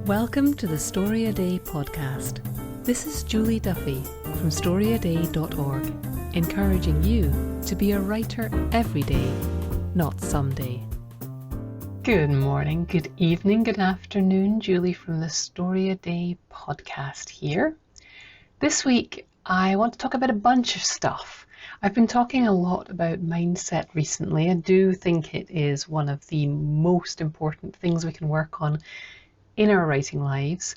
Welcome to the Story a Day podcast. This is Julie Duffy from storyaday.org, encouraging you to be a writer every day, not someday. Good morning, good evening, good afternoon. Julie from the Story a Day podcast here. This week, I want to talk about a bunch of stuff. I've been talking a lot about mindset recently. I do think it is one of the most important things we can work on in our writing lives,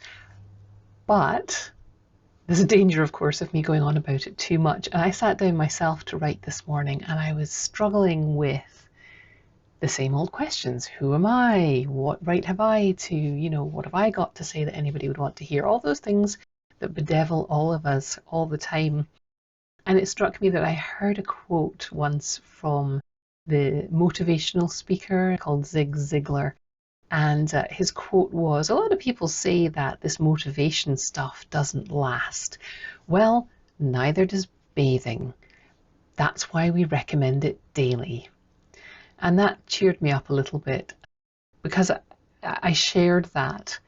but there's a danger, of course, of me going on about it too much. And I sat down myself to write this morning and I was struggling with the same old questions. Who am I? What right have I to, what have I got to say that anybody would want to hear? All those things that bedevil all of us all the time. And it struck me that I heard a quote once from the motivational speaker called Zig Ziglar. And his quote was, a lot of people say that this motivation stuff doesn't last. Well, neither does bathing. That's why we recommend it daily. And that cheered me up a little bit because I shared that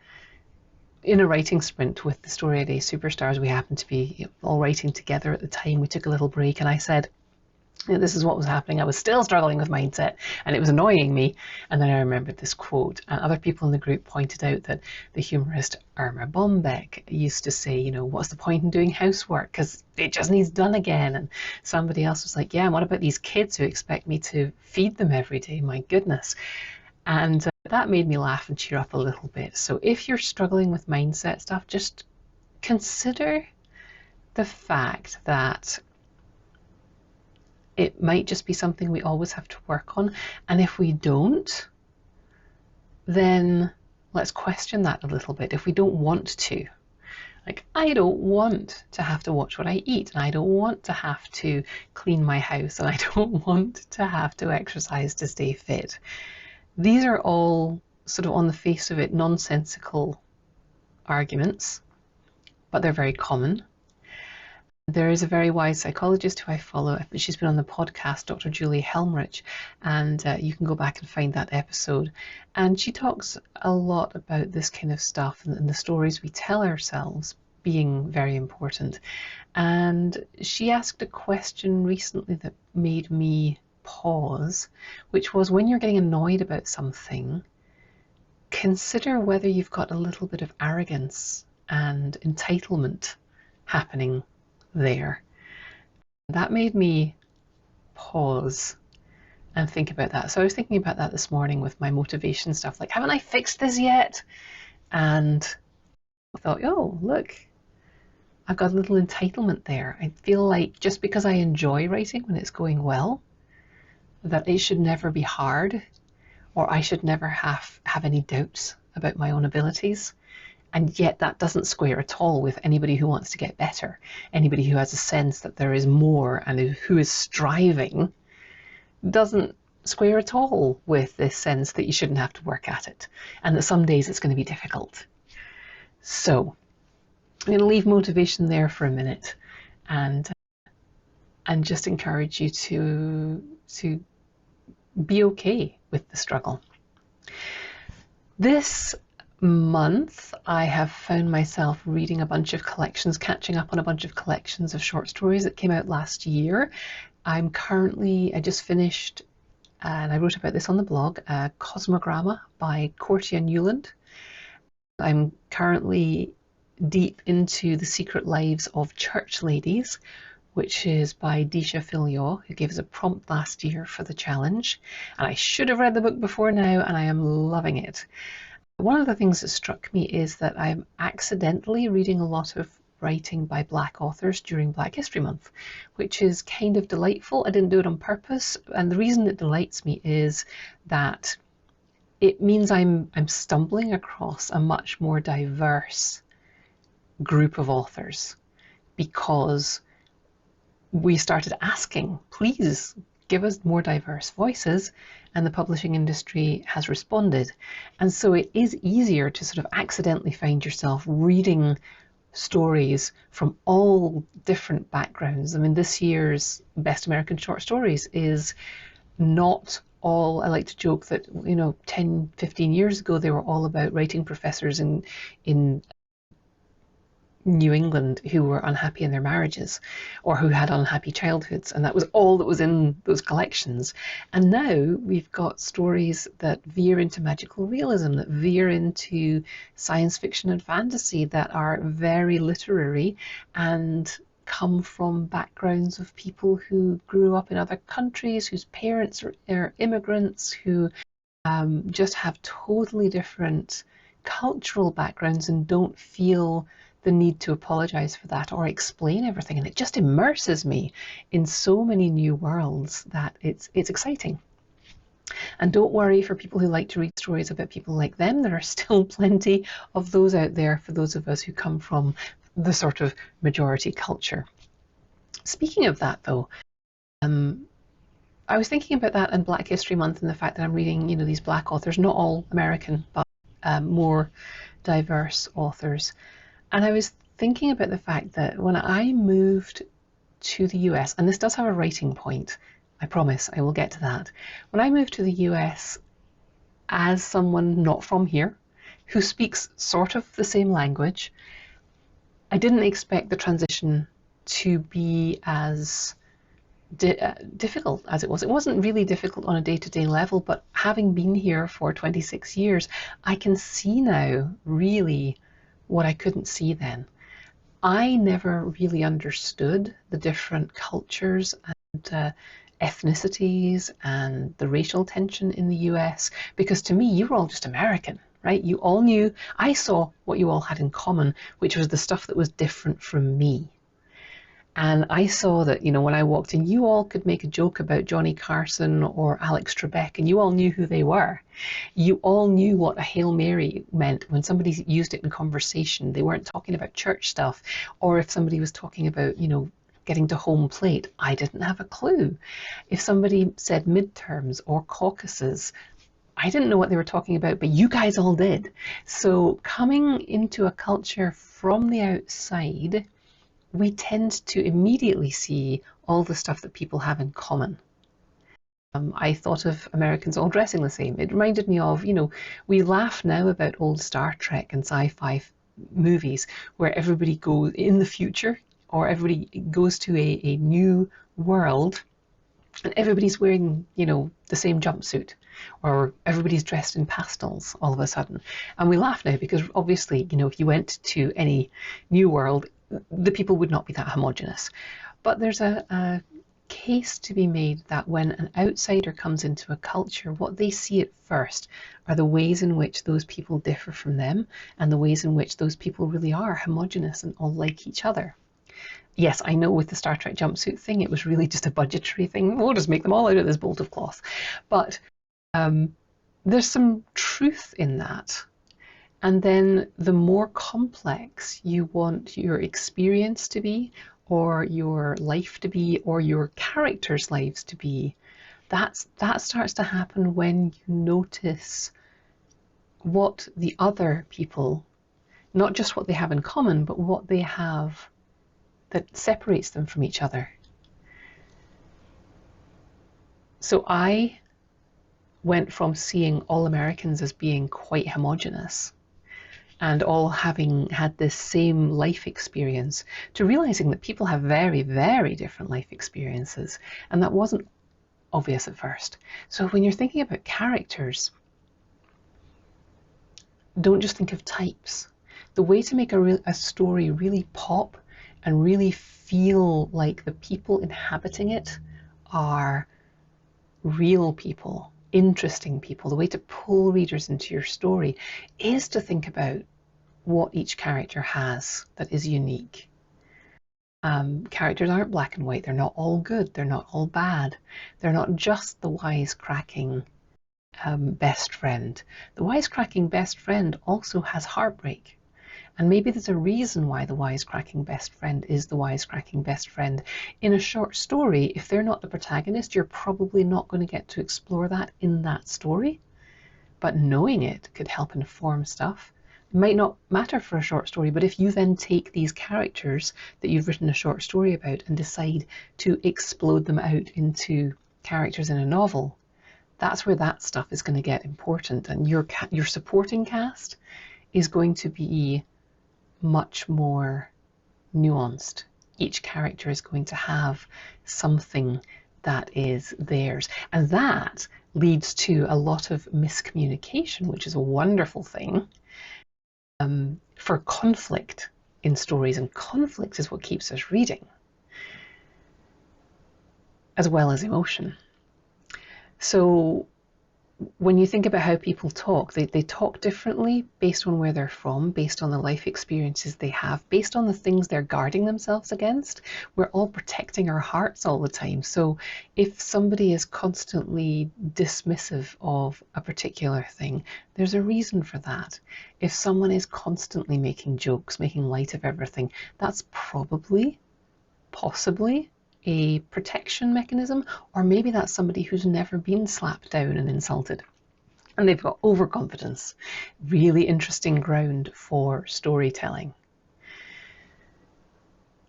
in a writing sprint with the Story a Day Superstars. We happened to be all writing together at the time. We took a little break and I said, this is what was happening. I was still struggling with mindset and it was annoying me. And then I remembered this quote, and other people in the group pointed out that the humorist Irma Bombeck used to say, what's the point in doing housework? Because it just needs done again. And somebody else was like, yeah, and what about these kids who expect me to feed them every day? My goodness. And that made me laugh and cheer up a little bit. So if you're struggling with mindset stuff, just consider the fact that it might just be something we always have to work on. And if we don't, then let's question that a little bit. If we don't want to, like, I don't want to have to watch what I eat, and I don't want to have to clean my house, and I don't want to have to exercise to stay fit. These are all sort of on the face of it nonsensical arguments, but they're very common. There is a very wise psychologist who I follow. She's been on the podcast, Dr. Julie Helmrich, and you can go back and find that episode. And she talks a lot about this kind of stuff and the stories we tell ourselves being very important. And she asked a question recently that made me pause, which was, when you're getting annoyed about something, consider whether you've got a little bit of arrogance and entitlement happening there. That made me pause and think about that. So I was thinking about that this morning with my motivation stuff, like, haven't I fixed this yet? And I thought, oh, look, I've got a little entitlement there. I feel like just because I enjoy writing when it's going well, that it should never be hard, or I should never have any doubts about my own abilities. And yet that doesn't square at all with anybody who wants to get better, anybody who has a sense that there is more and who is striving. Doesn't square at all with this sense that you shouldn't have to work at it and that some days it's going to be difficult. So I'm going to leave motivation there for a minute and just encourage you to be okay with the struggle. This month I have found myself reading a bunch of collections, catching up on a bunch of collections of short stories that came out last year. I just finished, and I wrote about this on the blog, Cosmogramma by Cortia Newland. I'm currently deep into The Secret Lives of Church Ladies, which is by Disha Filiot, who gave us a prompt last year for the challenge. And I should have read the book before now, and I am loving it. One of the things that struck me is that I'm accidentally reading a lot of writing by Black authors during Black History Month, which is kind of delightful. I didn't do it on purpose, and the reason it delights me is that it means I'm stumbling across a much more diverse group of authors, because we started asking, please give us more diverse voices, and the publishing industry has responded. And so it is easier to sort of accidentally find yourself reading stories from all different backgrounds. I mean, this year's Best American Short Stories is not all, I like to joke that, 10, 15 years ago, they were all about writing professors in New England who were unhappy in their marriages or who had unhappy childhoods, and that was all that was in those collections. And now we've got stories that veer into magical realism, that veer into science fiction and fantasy, that are very literary and come from backgrounds of people who grew up in other countries, whose parents are immigrants, who just have totally different cultural backgrounds and don't feel the need to apologize for that or explain everything. And it just immerses me in so many new worlds that it's exciting. And don't worry, for people who like to read stories about people like them, there are still plenty of those out there for those of us who come from the sort of majority culture. Speaking of that, though, I was thinking about that in Black History Month and the fact that I'm reading, these Black authors, not all American, but more diverse authors. And I was thinking about the fact that when I moved to the US, and this does have a writing point, I promise I will get to that. When I moved to the US as someone not from here, who speaks sort of the same language, I didn't expect the transition to be as difficult as it was. It wasn't really difficult on a day-to-day level, but having been here for 26 years, I can see now really what I couldn't see then. I never really understood the different cultures and ethnicities and the racial tension in the US, because to me, you were all just American, right? You all knew, I saw what you all had in common, which was the stuff that was different from me. And I saw that, when I walked in, you all could make a joke about Johnny Carson or Alex Trebek, and you all knew who they were. You all knew what a Hail Mary meant when somebody used it in conversation. They weren't talking about church stuff, or if somebody was talking about, getting to home plate, I didn't have a clue. If somebody said midterms or caucuses, I didn't know what they were talking about, but you guys all did. So coming into a culture from the outside, we tend to immediately see all the stuff that people have in common. I thought of Americans all dressing the same. It reminded me of, we laugh now about old Star Trek and sci-fi movies where everybody goes in the future, or everybody goes to a new world and everybody's wearing, the same jumpsuit, or everybody's dressed in pastels all of a sudden. And we laugh now because obviously, if you went to any new world, the people would not be that homogenous. But there's a case to be made that when an outsider comes into a culture, what they see at first are the ways in which those people differ from them and the ways in which those people really are homogenous and all like each other. Yes, I know with the Star Trek jumpsuit thing, it was really just a budgetary thing. We'll just make them all out of this bolt of cloth. But there's some truth in that. And then the more complex you want your experience to be, or your life to be, or your characters' lives to be, that starts to happen when you notice what the other people, not just what they have in common, but what they have that separates them from each other. So I went from seeing all Americans as being quite homogenous and all having had this same life experience, to realizing that people have very, very different life experiences, and that wasn't obvious at first. So when you're thinking about characters, don't just think of types. The way to make a story really pop and really feel like the people inhabiting it are real people, interesting people, the way to pull readers into your story is to think about what each character has that is unique. Characters aren't black and white. They're not all good. They're not all bad. They're not just the wisecracking best friend. The wisecracking best friend also has heartbreak. And maybe there's a reason why the wisecracking best friend is the wisecracking best friend. In a short story, if they're not the protagonist, you're probably not going to get to explore that in that story. But knowing it could help inform stuff. It might not matter for a short story, but if you then take these characters that you've written a short story about and decide to explode them out into characters in a novel, That's where that stuff is going to get important, and your supporting cast is going to be much more nuanced. Each character is going to have something that is theirs, and that leads to a lot of miscommunication, which is a wonderful thing, for conflict in stories, and conflict is what keeps us reading, as well as emotion. So when you think about how people talk, they talk differently based on where they're from, based on the life experiences they have, based on the things they're guarding themselves against. We're all protecting our hearts all the time. So if somebody is constantly dismissive of a particular thing, there's a reason for that. If someone is constantly making jokes, making light of everything, that's probably, possibly, a protection mechanism, or maybe that's somebody who's never been slapped down and insulted and they've got overconfidence. Really interesting ground for storytelling.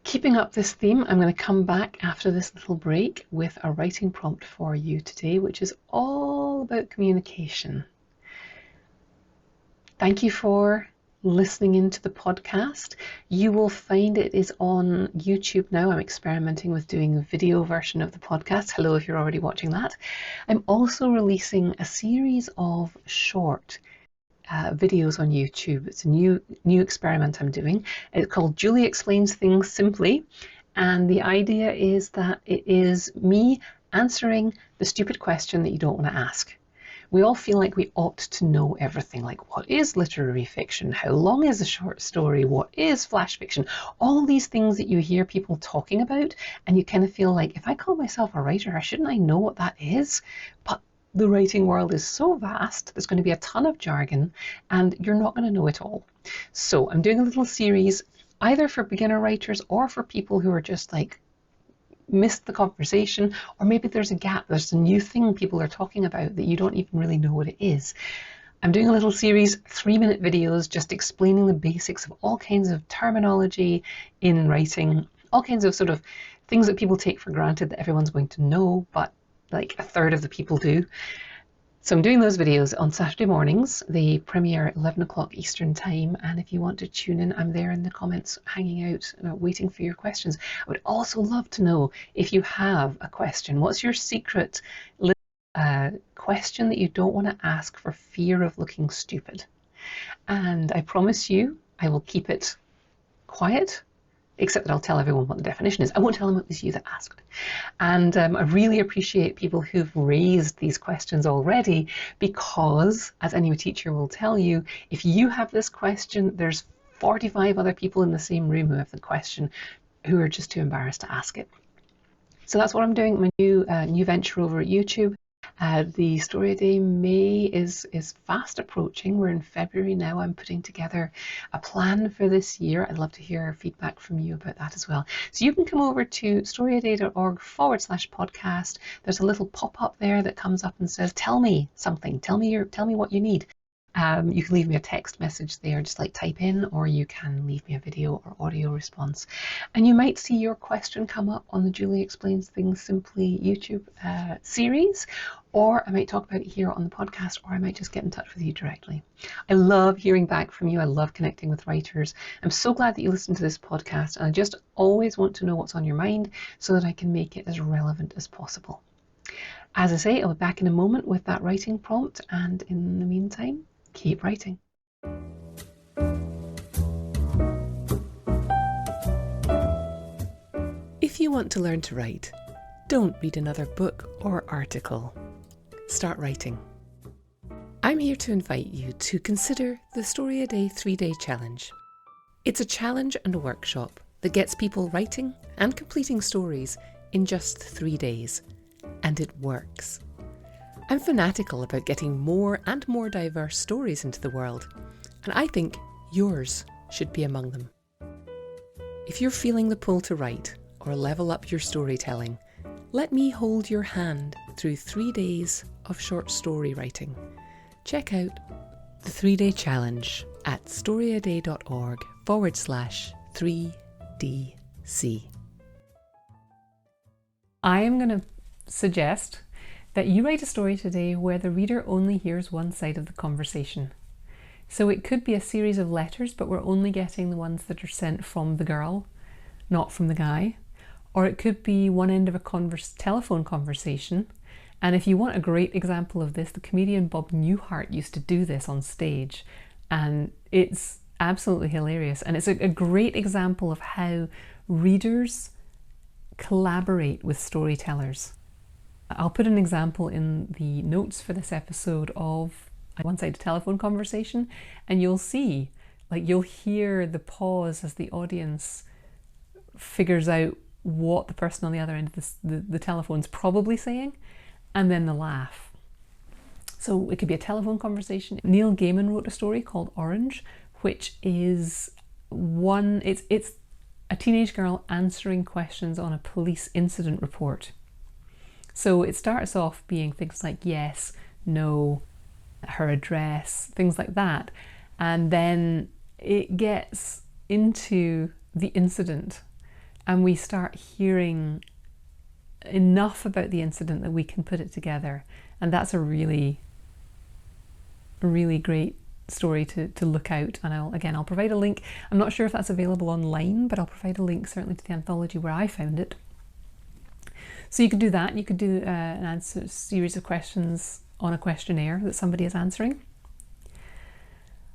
Keeping up this theme, I'm going to come back after this little break with a writing prompt for you today, which is all about communication. Thank you for listening into the podcast. You will find it is on YouTube now. I'm experimenting with doing a video version of the podcast. Hello if you're already watching that. I'm also releasing a series of short videos on YouTube. It's a new experiment I'm doing. It's called Julie Explains Things Simply, and the idea is that it is me answering the stupid question that you don't want to ask. We all feel like we ought to know everything, like what is literary fiction? How long is a short story? What is flash fiction? All these things that you hear people talking about, and you kind of feel like, if I call myself a writer, shouldn't I know what that is? But the writing world is so vast, there's going to be a ton of jargon, and you're not going to know it all. So I'm doing a little series, either for beginner writers or for people who are just like, missed the conversation, or maybe there's a gap, there's a new thing people are talking about that you don't even really know what it is. I'm doing a little series, 3-minute videos, just explaining the basics of all kinds of terminology in writing, all kinds of sort of things that people take for granted that everyone's going to know, but like a third of the people do. So I'm doing those videos on Saturday mornings. They premiere at 11 o'clock Eastern time, and if you want to tune in, I'm there in the comments hanging out, waiting for your questions. I would also love to know if you have a question. What's your secret question that you don't want to ask for fear of looking stupid? And I promise you, I will keep it quiet, except that I'll tell everyone what the definition is. I won't tell them it was you that asked. And I really appreciate people who've raised these questions already, because, as any teacher will tell you, if you have this question, there's 45 other people in the same room who have the question, who are just too embarrassed to ask it. So that's what I'm doing, my new venture over at YouTube. The Story a Day May is fast approaching. We're in February now. I'm putting together a plan for this year. I'd love to hear feedback from you about that as well. So you can come over to storyaday.org/podcast. There's a little pop-up there that comes up and says, tell me something. Tell me what you need. You can leave me a text message there, just like type in, or you can leave me a video or audio response. And you might see your question come up on the Julie Explains Things Simply YouTube series, or I might talk about it here on the podcast, or I might just get in touch with you directly. I love hearing back from you. I love connecting with writers. I'm so glad that you listen to this podcast, and I just always want to know what's on your mind so that I can make it as relevant as possible. As I say, I'll be back in a moment with that writing prompt, and in the meantime, keep writing. If you want to learn to write, don't read another book or article. Start writing. I'm here to invite you to consider the Story a Day 3-day challenge. It's a challenge and a workshop that gets people writing and completing stories in just 3 days. And it works. I'm fanatical about getting more and more diverse stories into the world, and I think yours should be among them. If you're feeling the pull to write or level up your storytelling, let me hold your hand through 3 days of short story writing. Check out the 3-day challenge at storyaday.org/3DC. I am going to suggest that you write a story today where the reader only hears one side of the conversation. So it could be a series of letters, but we're only getting the ones that are sent from the girl, not from the guy. Or it could be one end of a telephone conversation. And if you want a great example of this, the comedian Bob Newhart used to do this on stage. And it's absolutely hilarious. And it's a great example of how readers collaborate with storytellers. I'll put an example in the notes for this episode of a one-sided telephone conversation, and you'll see, you'll hear the pause as the audience figures out what the person on the other end of the telephone's probably saying, and then the laugh. So it could be a telephone conversation. Neil Gaiman wrote a story called Orange, which is it's a teenage girl answering questions on a police incident report. So it starts off being things like yes, no, her address, things like that. And then it gets into the incident and we start hearing enough about the incident that we can put it together. And that's a really great story to look out. And I'll provide a link. I'm not sure if that's available online, but I'll provide a link certainly to the anthology where I found it. So you could do that. You could do an answer series of questions on a questionnaire that somebody is answering.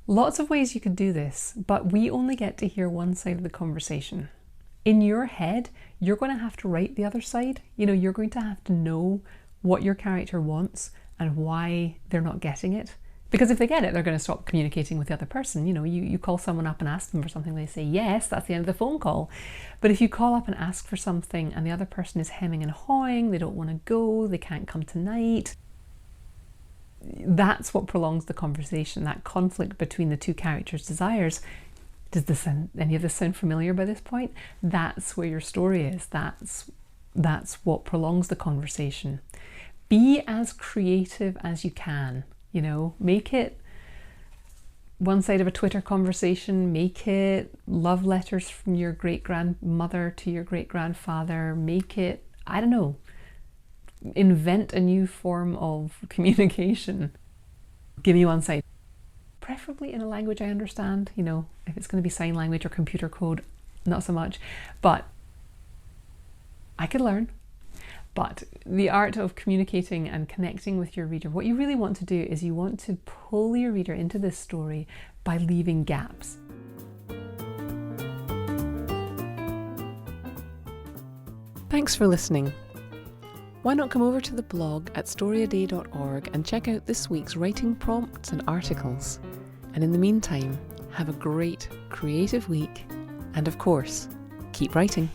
Lots of ways you could do this, but we only get to hear one side of the conversation. In your head, you're going to have to write the other side. You're going to have to know what your character wants and why they're not getting it. Because if they get it, they're going to stop communicating with the other person. You call someone up and ask them for something, they say yes, that's the end of the phone call. But if you call up and ask for something and the other person is hemming and hawing, they don't want to go, they can't come tonight, that's what prolongs the conversation, that conflict between the two characters' desires. Does any of this sound familiar by this point? That's where your story is. That's what prolongs the conversation. Be as creative as you can. Make it one side of a Twitter conversation, make it love letters from your great-grandmother to your great-grandfather, make it, I don't know, invent a new form of communication. Give me one side. Preferably in a language I understand, if it's going to be sign language or computer code, not so much, but I could learn. But the art of communicating and connecting with your reader, what you really want to do is you want to pull your reader into this story by leaving gaps. Thanks for listening. Why not come over to the blog at storyaday.org and check out this week's writing prompts and articles. And in the meantime, have a great creative week and of course, keep writing.